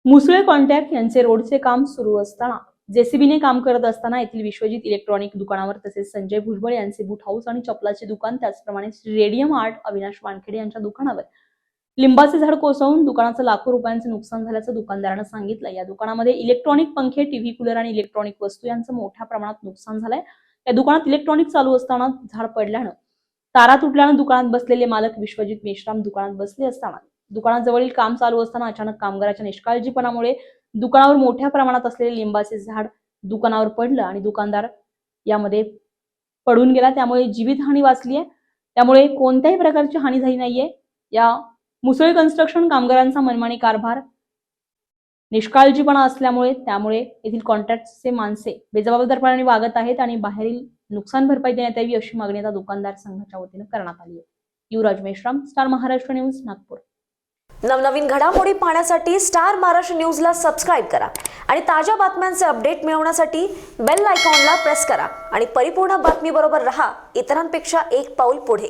Musale contact यांचे रोडचे काम सुरू असताना जेसीबीने काम करत असताना येथील विश्वजित इलेक्ट्रॉनिक दुकानावर तसेच संजय भुजबळ यांचे बूट हाऊस आणि चपलाचे दुकान त्याचप्रमाणे रेडियम आर्ट अविनाश वानखेडे यांच्या दुकानावर लिंबाचे झाड कोसळून दुकानाचं लाखो रुपयांचं नुकसान झाल्याचं दुकानदारानं सांगितलं। या दुकानामध्ये इलेक्ट्रॉनिक पंखे, टीव्ही, कूलर आणि इलेक्ट्रॉनिक वस्तू यांचं मोठ्या प्रमाणात नुकसान झालंय। या दुकानात इलेक्ट्रॉनिक चालू असताना झाड पडल्यानं तारा तुटल्यानं दुकानात बसलेले मालक विश्वजित मेश्राम दुकानात बसले असताना दुकानाजवळील काम चालू असताना अचानक कामगाराच्या निष्काळजीपणामुळे दुकानावर मोठ्या प्रमाणात असलेले लिंबाचे झाड दुकानावर पडलं आणि दुकानदार यामध्ये पडून गेला। त्यामुळे जीवितहानी वाचली आहे। त्यामुळे कोणत्याही प्रकारची हानी झाली नाहीये। या मुसळे कन्स्ट्रक्शन कामगारांचा मनमानी कारभार, निष्काळजीपणा असल्यामुळे त्यामुळे येथील कॉन्ट्रॅक्टचे माणसे बेजबाबदारपणाने वागत आहेत आणि बाहेरील नुकसान भरपाई देण्यात यावी अशी मागणी आता दुकानदार संघाच्या वतीने करण्यात आली आहे। युवराज मेश्राम, स्टार महाराष्ट्र न्यूज, नागपूर। नवनवीन घडामोडी पाहण्यासाठी स्टार महाराष्ट्र न्यूजला सबस्क्राइब करा आणि ताज्या बातम्यांचे अपडेट मिळवण्यासाठी बेल आयकॉनला प्रेस करा आणि परिपूर्ण बातमीबरोबर रहा, इतरांपेक्षा एक पाऊल पुढे।